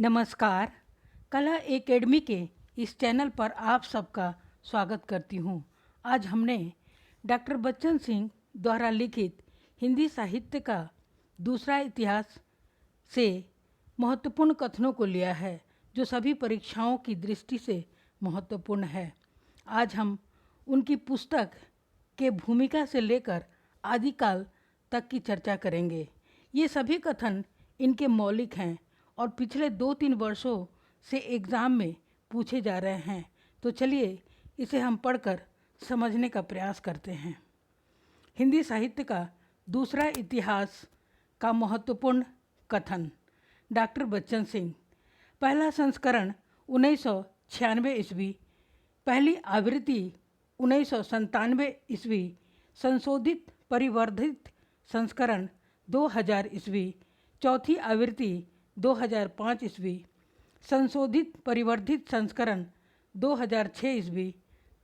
नमस्कार। कला एकेडमी के इस चैनल पर आप सबका स्वागत करती हूँ। आज हमने डॉक्टर बच्चन सिंह द्वारा लिखित हिंदी साहित्य का दूसरा इतिहास से महत्वपूर्ण कथनों को लिया है, जो सभी परीक्षाओं की दृष्टि से महत्वपूर्ण है। आज हम उनकी पुस्तक के भूमिका से लेकर आदिकाल तक की चर्चा करेंगे। ये सभी कथन इनके मौलिक हैं और पिछले 2-3 वर्षों से एग्ज़ाम में पूछे जा रहे हैं। तो चलिए इसे हम पढ़कर समझने का प्रयास करते हैं। हिंदी साहित्य का दूसरा इतिहास का महत्वपूर्ण कथन। डॉक्टर बच्चन सिंह। पहला संस्करण 1996 ईस्वी, पहली आवृत्ति 1997 ईस्वी, संशोधित परिवर्धित संस्करण 2000 ईस्वी, चौथी आवृत्ति 2005 ईस्वी, संशोधित परिवर्धित संस्करण 2006 ईस्वी,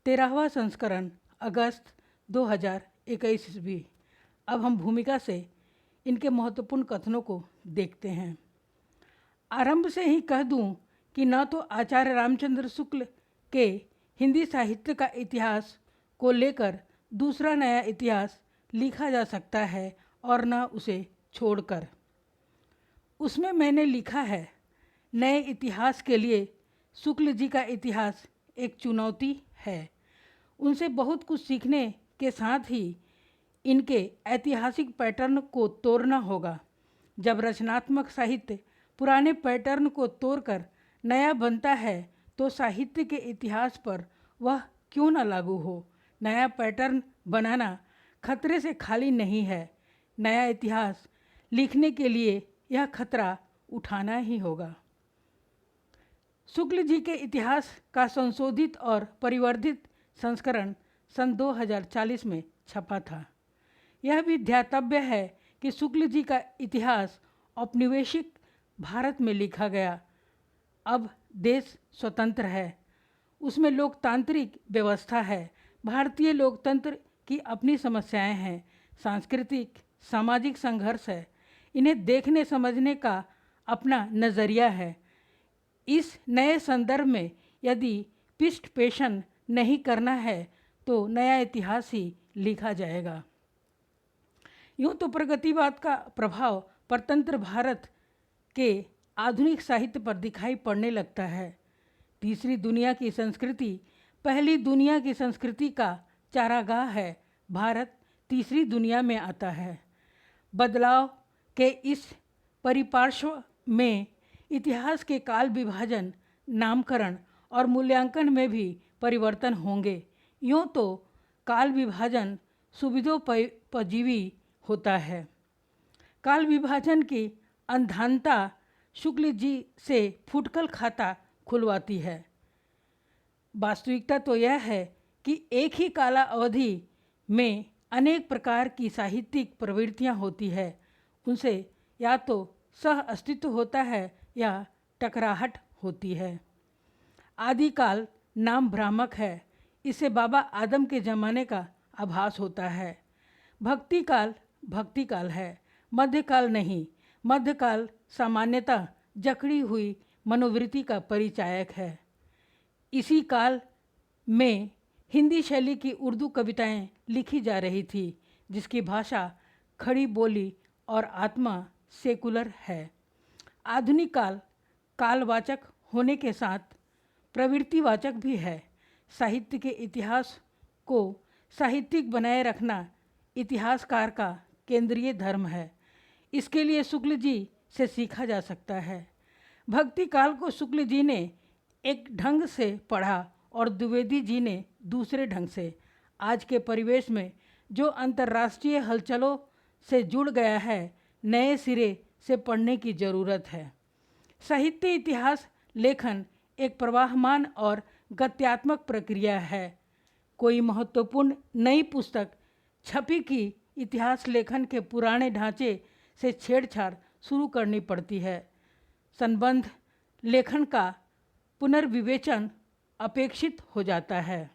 13वां संस्करण अगस्त 2021 ईस्वी। अब हम भूमिका से इनके महत्वपूर्ण कथनों को देखते हैं। आरंभ से ही कह दूं कि न तो आचार्य रामचंद्र शुक्ल के हिंदी साहित्य का इतिहास को लेकर दूसरा नया इतिहास लिखा जा सकता है और न उसे छोड़कर। उसमें मैंने लिखा है, नए इतिहास के लिए शुक्ल जी का इतिहास एक चुनौती है। उनसे बहुत कुछ सीखने के साथ ही इनके ऐतिहासिक पैटर्न को तोड़ना होगा। जब रचनात्मक साहित्य पुराने पैटर्न को तोड़कर नया बनता है तो साहित्य के इतिहास पर वह क्यों न लागू हो। नया पैटर्न बनाना खतरे से खाली नहीं है। नया इतिहास लिखने के लिए यह खतरा उठाना ही होगा। शुक्ल जी के इतिहास का संशोधित और परिवर्धित संस्करण सन 2040 में छपा था। यह भी ध्यातव्य है कि शुक्ल जी का इतिहास औपनिवेशिक भारत में लिखा गया। अब देश स्वतंत्र है, उसमें लोकतांत्रिक व्यवस्था है। भारतीय लोकतंत्र की अपनी समस्याएं हैं, सांस्कृतिक सामाजिक संघर्ष है, इन्हें देखने समझने का अपना नज़रिया है। इस नए संदर्भ में यदि पृष्ठपेषण नहीं करना है तो नया इतिहास ही लिखा जाएगा। यूँ तो प्रगतिवाद का प्रभाव परतंत्र भारत के आधुनिक साहित्य पर दिखाई पड़ने लगता है। तीसरी दुनिया की संस्कृति पहली दुनिया की संस्कृति का चारागाह है। भारत तीसरी दुनिया में आता है। बदलाव के इस परिपार्श्व में इतिहास के काल विभाजन, नामकरण और मूल्यांकन में भी परिवर्तन होंगे। यूँ तो काल विभाजन सुविधोपजीवी होता है। काल विभाजन की अंधानता शुक्ल जी से फुटकल खाता खुलवाती है। वास्तविकता तो यह है कि एक ही काला अवधि में अनेक प्रकार की साहित्यिक प्रवृत्तियाँ होती है। उनसे या तो सह अस्तित्व होता है या टकराहट होती है। आदिकाल नाम भ्रामक है, इससे बाबा आदम के ज़माने का आभास होता है। भक्तिकाल है, मध्यकाल नहीं। मध्यकाल सामान्यतः जकड़ी हुई मनोवृत्ति का परिचायक है। इसी काल में हिंदी शैली की उर्दू कविताएं लिखी जा रही थी, जिसकी भाषा खड़ी बोली और आत्मा सेकुलर है। आधुनिक काल कालवाचक होने के साथ प्रवृत्तिवाचक भी है। साहित्य के इतिहास को साहित्यिक बनाए रखना इतिहासकार का केंद्रीय धर्म है। इसके लिए शुक्ल जी से सीखा जा सकता है। भक्ति काल को शुक्ल जी ने एक ढंग से पढ़ा और द्विवेदी जी ने दूसरे ढंग से। आज के परिवेश में जो अंतर्राष्ट्रीय हलचलों से जुड़ गया है, नए सिरे से पढ़ने की ज़रूरत है। साहित्य इतिहास लेखन एक प्रवाहमान और गत्यात्मक प्रक्रिया है। कोई महत्वपूर्ण नई पुस्तक छपी कि इतिहास लेखन के पुराने ढांचे से छेड़छाड़ शुरू करनी पड़ती है। संबंध लेखन का पुनर्विवेचन अपेक्षित हो जाता है।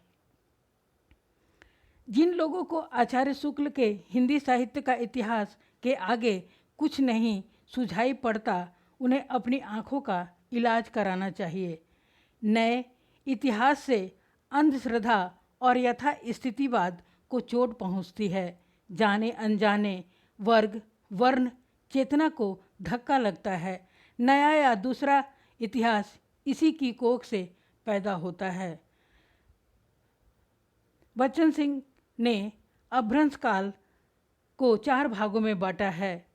जिन लोगों को आचार्य शुक्ल के हिंदी साहित्य का इतिहास के आगे कुछ नहीं सुझाई पड़ता, उन्हें अपनी आँखों का इलाज कराना चाहिए। नए इतिहास से अंधश्रद्धा और यथा स्थितिवाद को चोट पहुंचती है। जाने अनजाने वर्ग वर्ण चेतना को धक्का लगता है। नया या दूसरा इतिहास इसी की कोख से पैदा होता है। बच्चन सिंह ने अपभ्रंश काल को 4 भागों में बांटा है।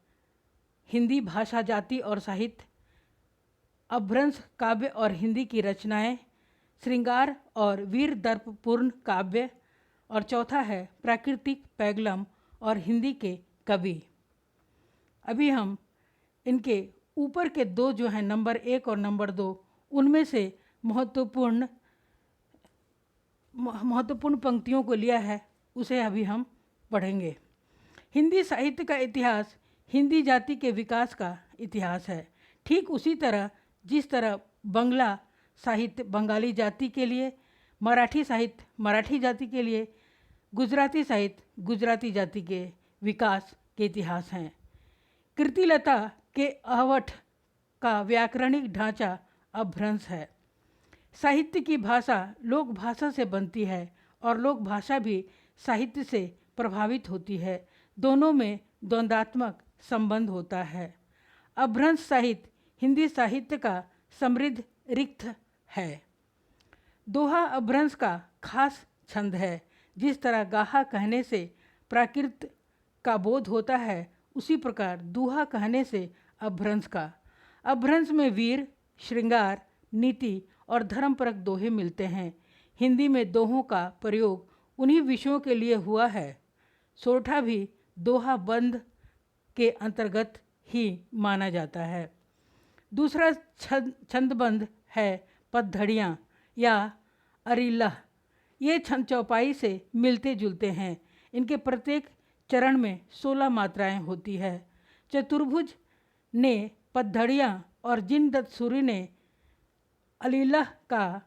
हिंदी भाषा, जाति और साहित्य, अपभ्रंश काव्य और हिंदी की रचनाएं, श्रृंगार और वीर दर्पपूर्ण काव्य, और चौथा है प्राकृतिक पैगलम और हिंदी के कवि। अभी हम इनके ऊपर के 2 जो हैं नंबर 1 और नंबर 2, उनमें से महत्वपूर्ण पंक्तियों को लिया है, उसे अभी हम पढ़ेंगे। हिंदी साहित्य का इतिहास हिंदी जाति के विकास का इतिहास है। ठीक उसी तरह जिस तरह बंगला साहित्य बंगाली जाति के लिए, मराठी साहित्य मराठी जाति के लिए, गुजराती साहित्य गुजराती जाति के विकास के इतिहास हैं। कृतिलता के अहवठ का व्याकरणिक ढांचा अपभ्रंश है। साहित्य की भाषा लोक भाषा से बनती है और लोक भाषा भी साहित्य से प्रभावित होती है। दोनों में द्वंद्वात्मक संबंध होता है। अपभ्रंश साहित्य हिंदी साहित्य का समृद्ध रिक्त है। दोहा अपभ्रंश का खास छंद है। जिस तरह गाहा कहने से प्राकृत का बोध होता है, उसी प्रकार दूहा कहने से अपभ्रंश का। अपभ्रंश में वीर, श्रृंगार, नीति और धर्मपरक दोहे मिलते हैं। हिंदी में दोहों का प्रयोग उन्हीं विषयों के लिए हुआ है। सोरठा भी दोहा बंद के अंतर्गत ही माना जाता है। दूसरा छंदबंद है पदधड़ियाँ या अरिलह। ये छंद चौपाई से मिलते जुलते हैं। इनके प्रत्येक चरण में 16 मात्राएं होती है। चतुर्भुज ने पदधड़ियाँ और जिनदत्त सूरी ने अलिलह का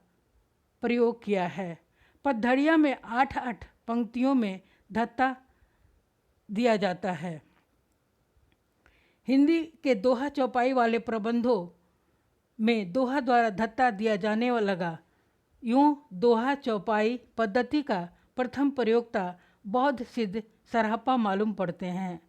प्रयोग किया है। पदधड़ियाँ में 8-8 पंक्तियों में धत्ता दिया जाता है। हिंदी के दोहा चौपाई वाले प्रबंधों में दोहा द्वारा धत्ता दिया जाने लगा। यूँ दोहा चौपाई पद्धति का प्रथम प्रयोक्ता बौद्ध सिद्ध सरहप्पा मालूम पड़ते हैं।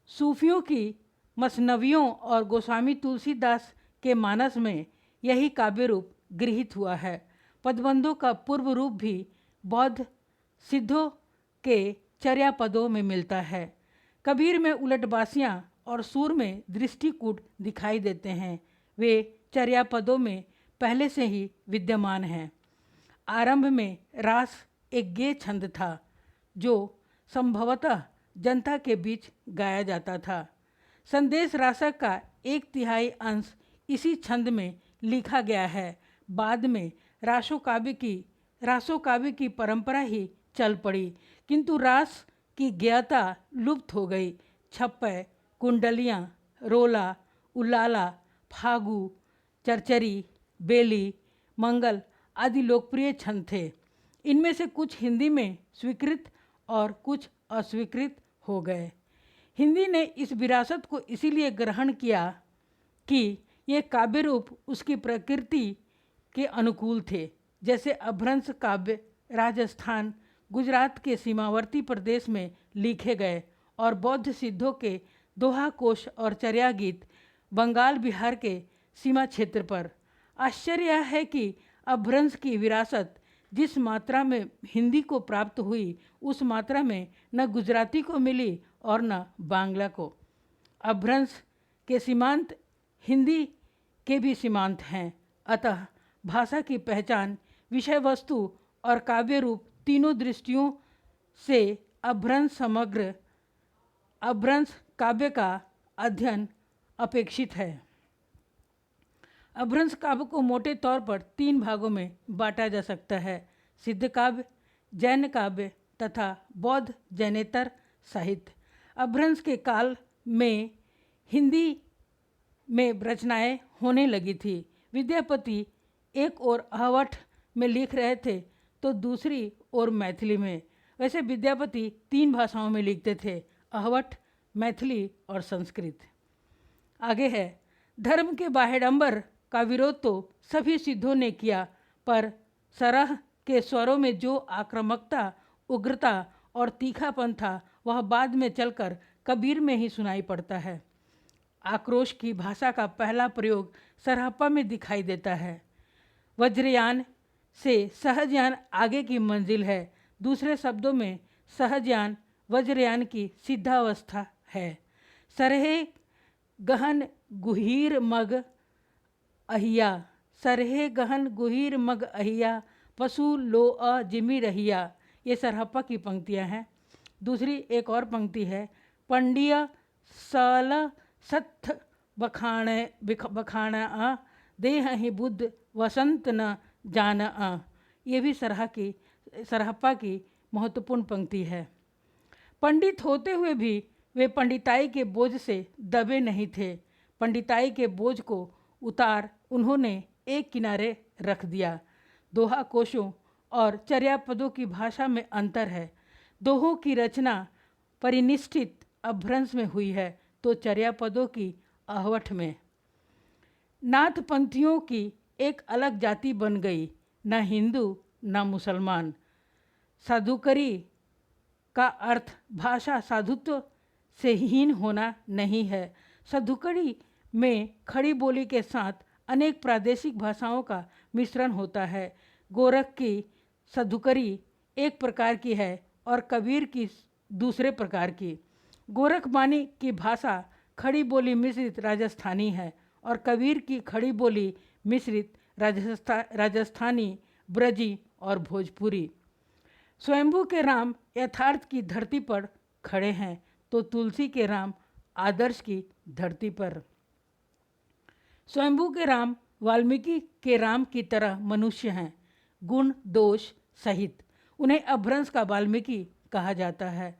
सूफियों की मसनवियों और गोस्वामी तुलसीदास के मानस में यही काव्य रूप गृहीत हुआ है। पदबंधों का पूर्व रूप भी बौद्ध सिद्धों के चर्या पदों में मिलता है। कबीर में उलटबासियाँ और सूर में दृष्टिकूट दिखाई देते हैं। वे चर्या पदों में पहले से ही विद्यमान हैं। आरंभ में रास एक गेय छंद था जो संभवतः जनता के बीच गाया जाता था। संदेश रासक का 1/3 अंश इसी छंद में लिखा गया है। बाद में रासो काव्य की परंपरा ही चल पड़ी, किंतु रास की ज्ञाता लुप्त हो गई। छप्पय, कुंडलियाँ, रोला, उलाला, फागु, चरचरी, बेली, मंगल आदि लोकप्रिय छंद थे। इनमें से कुछ हिंदी में स्वीकृत और कुछ अस्वीकृत हो गए। हिंदी ने इस विरासत को इसीलिए ग्रहण किया कि ये काव्य रूप उसकी प्रकृति के अनुकूल थे। जैसे अपभ्रंश काव्य राजस्थान, गुजरात के सीमावर्ती प्रदेश में लिखे गए और बौद्ध सिद्धों के दोहा कोश और चर्या गीत बंगाल बिहार के सीमा क्षेत्र पर। आश्चर्य है कि अपभ्रंश की विरासत जिस मात्रा में हिंदी को प्राप्त हुई, उस मात्रा में न गुजराती को मिली और न बांग्ला को। अपभ्रंश के सीमांत हिंदी के भी सीमांत हैं। अतः भाषा की पहचान, विषय वस्तु और काव्य रूप तीनों दृष्टियों से अपभ्रंश काव्य का अध्ययन अपेक्षित है। अपभ्रंश काव्य को मोटे तौर पर 3 भागों में बांटा जा सकता है: सिद्ध काव्य, जैन काव्य तथा बौद्ध जैनेतर साहित्य। अपभ्रंश के काल में हिंदी में रचनाएं होने लगी थी। विद्यापति एक ओर अहवठ में लिख रहे थे तो दूसरी ओर मैथिली में। वैसे विद्यापति 3 भाषाओं में लिखते थे: अहवठ, मैथिली और संस्कृत। आगे है धर्म के बाहेडंबर का विरोध तो सभी सिद्धों ने किया, पर सरह के स्वरों में जो आक्रामकता, उग्रता और तीखापन था वह बाद में चलकर कबीर में ही सुनाई पड़ता है। आक्रोश की भाषा का पहला प्रयोग सरहप्पा में दिखाई देता है। वज्रयान से सहजयान आगे की मंजिल है। दूसरे शब्दों में सहजयान वज्रयान की सिद्धावस्था है। सरहे गहन गुहीर मग अहिया, सरहे गहन गुहीर मग अहिया, पशु लो अ जिमी रहिया। ये सरहप्पा की पंक्तियां हैं। दूसरी एक और पंक्ति है, पंडिय सल सत्थ बखाण अ, देह ही बुद्ध वसंत न जान अ। ये भी सरहप्पा की महत्वपूर्ण पंक्ति है। पंडित होते हुए भी वे पंडिताई के बोझ से दबे नहीं थे। पंडिताई के बोझ को उतार उन्होंने एक किनारे रख दिया। दोहा कोशों और चर्या पदों की भाषा में अंतर है। दोहों की रचना परिनिष्ठित अभ्रंश में हुई है तो चर्या पदों की आहवट में। नाथ पंथियों की एक अलग जाति बन गई, न हिंदू न मुसलमान। साधुकरी का अर्थ भाषा साधुत्व से हीन होना नहीं है। साधुकरी में खड़ी बोली के साथ अनेक प्रादेशिक भाषाओं का मिश्रण होता है। गोरख की साधुकरी एक प्रकार की है और कबीर की दूसरे प्रकार की। गोरखबानी की भाषा खड़ी बोली मिश्रित राजस्थानी है और कबीर की खड़ी बोली मिश्रित राजस्थानी, ब्रजी और भोजपुरी। स्वयंभू के राम यथार्थ की धरती पर खड़े हैं तो तुलसी के राम आदर्श की धरती पर। स्वयंभू के राम वाल्मीकि के राम की तरह मनुष्य हैं, गुण दोष सहित। उन्हें अपभ्रंश का वाल्मीकि कहा जाता है।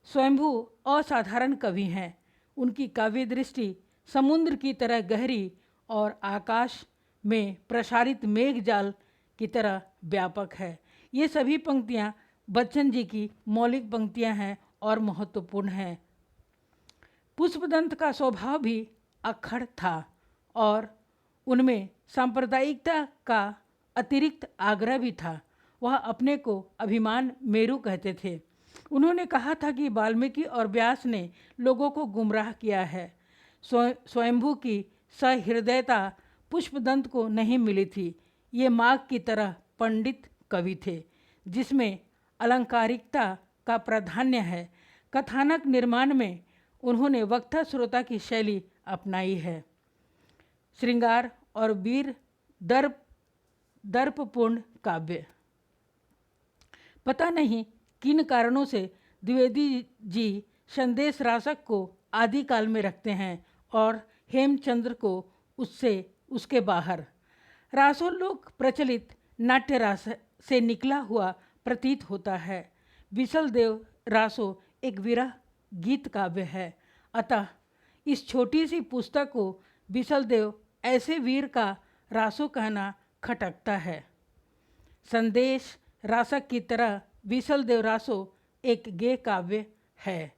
स्वयंभू असाधारण कवि हैं। उनकी काव्य दृष्टि समुद्र की तरह गहरी और आकाश में प्रसारित मेघ जाल की तरह व्यापक है। ये सभी पंक्तियाँ बच्चन जी की मौलिक पंक्तियाँ हैं और महत्वपूर्ण हैं। पुष्पदंत का स्वभाव भी अक्खड़ था और उनमें सांप्रदायिकता का अतिरिक्त आग्रह भी था। वह अपने को अभिमान मेरू कहते थे। उन्होंने कहा था कि वाल्मीकि और व्यास ने लोगों को गुमराह किया है। स्वयंभू की सहृदयता पुष्पदंत को नहीं मिली थी। ये माघ की तरह पंडित कवि थे जिसमें अलंकारिकता का प्राधान्य है। कथानक निर्माण में उन्होंने वक्ता श्रोता की शैली अपनाई है। श्रृंगार और वीर दर्पपूर्ण काव्य। पता नहीं किन कारणों से द्विवेदी जी संदेश रासक को आदिकाल में रखते हैं और हेमचंद्र को उसके बाहर। रासोलोक प्रचलित नाट्य रास से निकला हुआ प्रतीत होता है। विसल देव रासो एक विरह गीत काव्य है। अतः इस छोटी सी पुस्तक को विसल देव ऐसे वीर का रासो कहना खटकता है। संदेश रासक की तरह विसल देव रासो एक गेय काव्य है।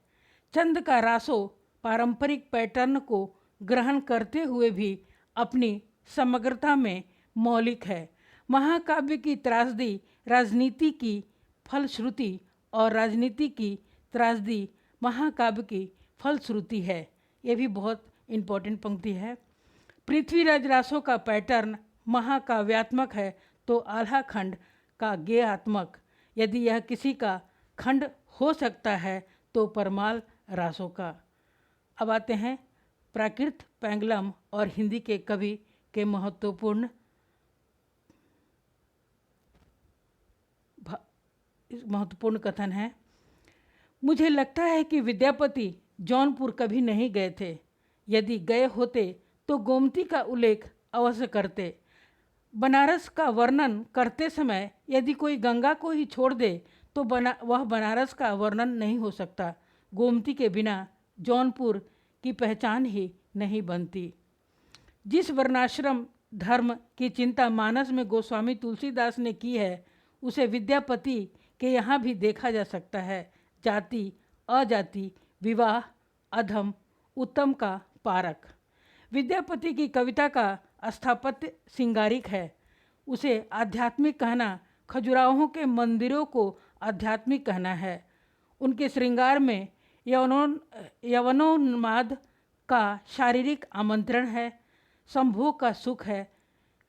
चंद का रासो पारंपरिक पैटर्न को ग्रहण करते हुए भी अपनी समग्रता में मौलिक है। महाकाव्य की त्रासदी राजनीति की फलश्रुति और राजनीति की त्रासदी महाकाव्य की फलश्रुति है। ये भी बहुत इम्पोर्टेंट पंक्ति है। पृथ्वीराज रासों का पैटर्न महाकाव्यात्मक है तो आल्हा खंड का गेयात्मक। यदि यह किसी का खंड हो सकता है तो परमाल रासों का। अब आते हैं प्राकृत, पैंगलम और हिंदी के कवि के महत्वपूर्ण कथन है। मुझे लगता है कि विद्यापति जौनपुर कभी नहीं गए थे। यदि गए होते तो गोमती का उल्लेख अवश्य करते। बनारस का वर्णन करते समय यदि कोई गंगा को ही छोड़ दे तो वह बनारस का वर्णन नहीं हो सकता। गोमती के बिना जौनपुर की पहचान ही नहीं बनती। जिस वर्णाश्रम धर्म की चिंता मानस में गोस्वामी तुलसीदास ने की है उसे विद्यापति के यहाँ भी देखा जा सकता है। जाति, अजाति, विवाह, अधम, उत्तम का पारक। विद्यापति की कविता का स्थापत्य सिंगारिक है। उसे आध्यात्मिक कहना खजुराहों के मंदिरों को आध्यात्मिक कहना है। उनके श्रृंगार में यवनोन्माद का शारीरिक आमंत्रण है, संभोग का सुख है,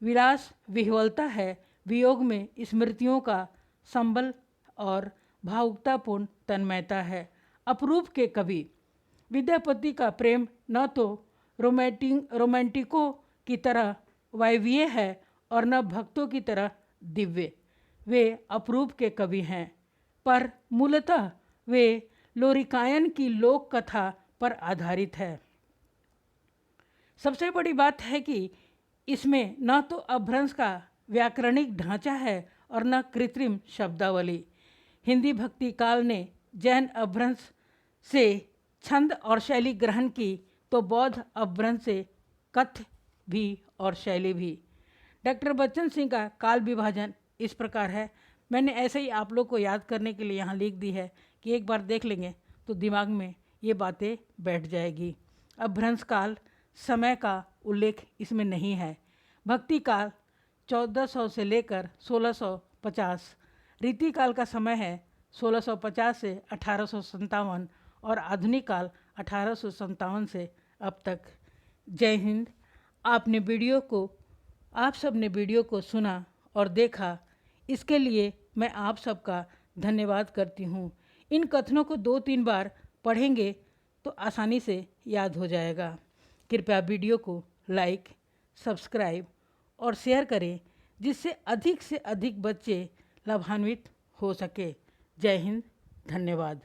विलास विह्वलता है, वियोग में स्मृतियों का संबल और भावुकतापूर्ण तन्मयता है। अपरूप के कवि। विद्यापति का प्रेम न तो रोमांटिकों की तरह वायवीय है और न भक्तों की तरह दिव्य। वे अपरूप के कवि हैं, पर मूलतः वे लोरिकायन की लोक कथा पर आधारित है। सबसे बड़ी बात है कि इसमें न तो अपभ्रंश का व्याकरणिक ढांचा है और न कृत्रिम शब्दावली। हिंदी भक्ति काल ने जैन अपभ्रंश से छंद और शैली ग्रहण की तो बौद्ध अपभ्रंश से कथ्य भी और शैली भी। डॉक्टर बच्चन सिंह का काल विभाजन इस प्रकार है। मैंने ऐसे ही आप लोग को याद करने के लिए यहाँ लिख दी है कि एक बार देख लेंगे तो दिमाग में ये बातें बैठ जाएगी। अपभ्रंश काल समय का उल्लेख इसमें नहीं है। भक्ति काल 1400 से लेकर 1650, रीति काल का समय है 1650 से 1857 और आधुनिक काल 1857 से अब तक। जय हिंद। आप सब ने वीडियो को सुना और देखा, इसके लिए मैं आप सबका धन्यवाद करती हूँ। इन कथनों को 2-3 बार पढ़ेंगे तो आसानी से याद हो जाएगा। कृपया वीडियो को लाइक, सब्सक्राइब और शेयर करें, जिससे अधिक से अधिक बच्चे लाभान्वित हो सके। जय हिंद। धन्यवाद।